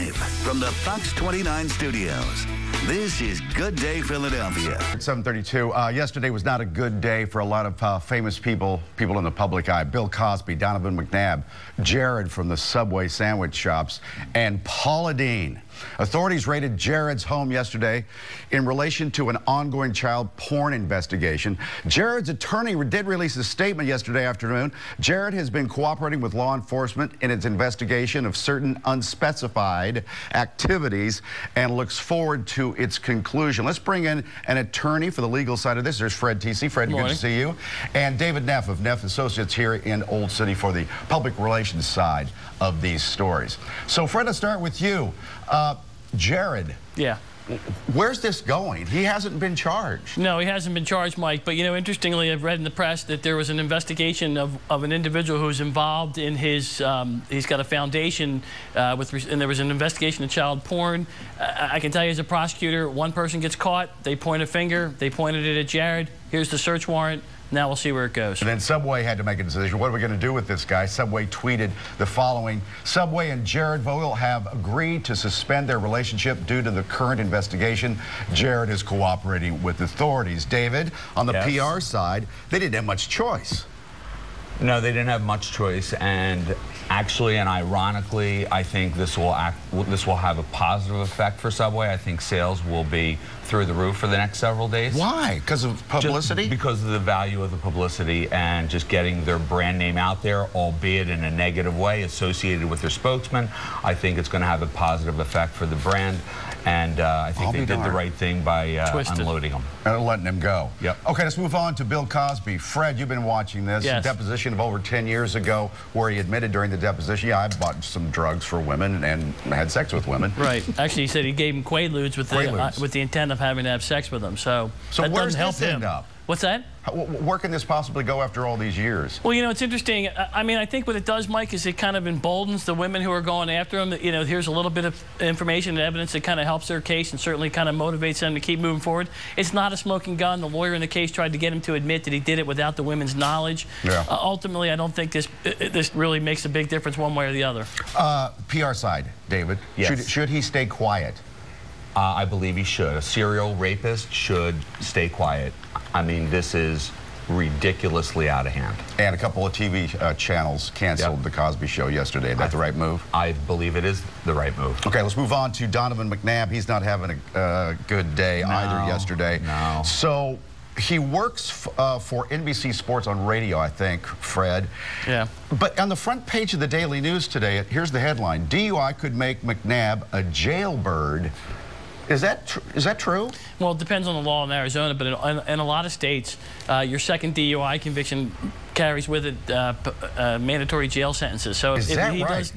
Live from the Fox29 studios, this is Good Day Philadelphia. At 7:32, yesterday was not a good day for a lot of famous people in the public eye. Bill Cosby, Donovan McNabb, Jared from the Subway sandwich shops, and Paula Deen. Authorities raided Jared's home yesterday in relation to an ongoing child porn investigation. Jared's attorney did release a statement yesterday afternoon. Jared has been cooperating with law enforcement in its investigation of certain unspecified activities and looks forward to its conclusion. Let's bring in an attorney for the legal side of this. There's Fred T.C. Fred, good to see you. And David Neff of Neff Associates here in Old City for the public relations side of these stories. So, Fred, let's start with you. Jared. Yeah. Where's this going? He hasn't been charged. No, he hasn't been charged, Mike. But, you know, interestingly, I've read in the press that there was an investigation of an individual who's involved in his, he's got a foundation, and there was an investigation of child porn. I can tell you as a prosecutor, one person gets caught, they point a finger, they pointed it at Jared. Here's the search warrant. Now we'll see where it goes. And then Subway had to make a decision. What are we going to do with this guy? Subway tweeted the following: Subway and Jared Vogel have agreed to suspend their relationship due to the current investigation. Jared is cooperating with authorities. David, on the PR side, they didn't have much choice. No, they didn't have much choice, and actually and ironically, I think this will have a positive effect for Subway. I think sales will be through the roof for the next several days. Why? Because of publicity? Just because of the value of the publicity and just getting their brand name out there, albeit in a negative way, associated with their spokesman. I think it's going to have a positive effect for the brand, and I think they did the right thing by unloading him. And letting him go. Yep. Okay, let's move on to Bill Cosby. Fred, you've been watching this. Yes. A deposition of over 10 years ago where he admitted during the deposition, yeah, I bought some drugs for women and had sex with women. Right. Actually, he said he gave him Quaaludes with the intent of having to have sex with them. So that where's doesn't help this him. end up? What's that? Where can this possibly go after all these years? Well, you know, it's interesting. I mean, I think what it does, Mike, is it kind of emboldens the women who are going after him. You know, here's a little bit of information and evidence that kind of helps their case and certainly kind of motivates them to keep moving forward. It's not a smoking gun. The lawyer in the case tried to get him to admit that he did it without the women's knowledge. Yeah. Ultimately, I don't think this really makes a big difference one way or the other. PR side, David. Yes. Should he stay quiet? I believe he should. A serial rapist should stay quiet. I mean, this is ridiculously out of hand. And a couple of TV channels canceled the Cosby Show yesterday. Is that the right move? I believe it is the right move. Okay, let's move on to Donovan McNabb. He's not having a good day either yesterday. No. So he works for NBC Sports on radio, I think, Fred. Yeah. But on the front page of the Daily News today, here's the headline: DUI could make McNabb a jailbird. Is that true? Well, it depends on the law in Arizona, but in a lot of states, your second DUI conviction carries with it mandatory jail sentences. So if he does,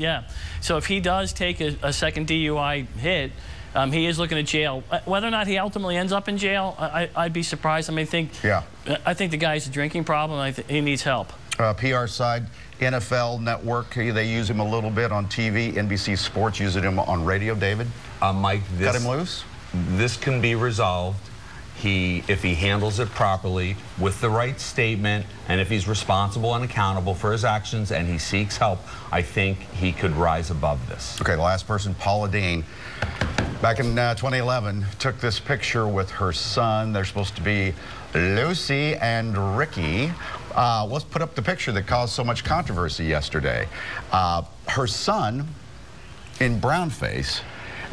so if he does take a second DUI hit, he is looking at jail. Whether or not he ultimately ends up in jail, I'd be surprised. I mean, I think the guy has a drinking problem. He needs help. PR side, NFL Network, they use him a little bit on TV. NBC Sports uses him on radio. David? Mike, cut him loose? This can be resolved. If he handles it properly with the right statement, and if he's responsible and accountable for his actions and he seeks help, I think he could rise above this. Okay, the last person, Paula Deen, back in 2011, took this picture with her son. They're supposed to be Lucy and Ricky. Let's put up the picture that caused so much controversy yesterday. Her son in brownface.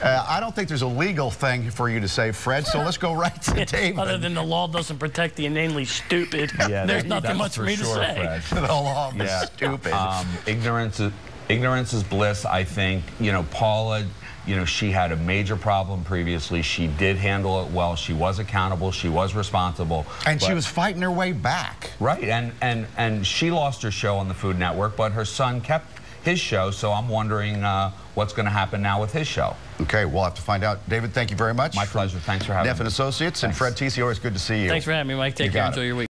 I don't think there's a legal thing for you to say, Fred, so let's go right to David. Other than the law doesn't protect the inanely stupid, there's nothing much for me to say. The law is stupid. Ignorance is bliss, I think. You know, Paula, you know, she had a major problem previously. She did handle it well. She was accountable. She was responsible. And she was fighting her way back. Right, and she lost her show on the Food Network, but her son kept his show, so I'm wondering what's going to happen now with his show. Okay, we'll have to find out. David, thank you very much. My pleasure. Thanks for having me. Neff Associates. And Fred T.C., always good to see you. Thanks for having me, Mike. Take care. Enjoy your week.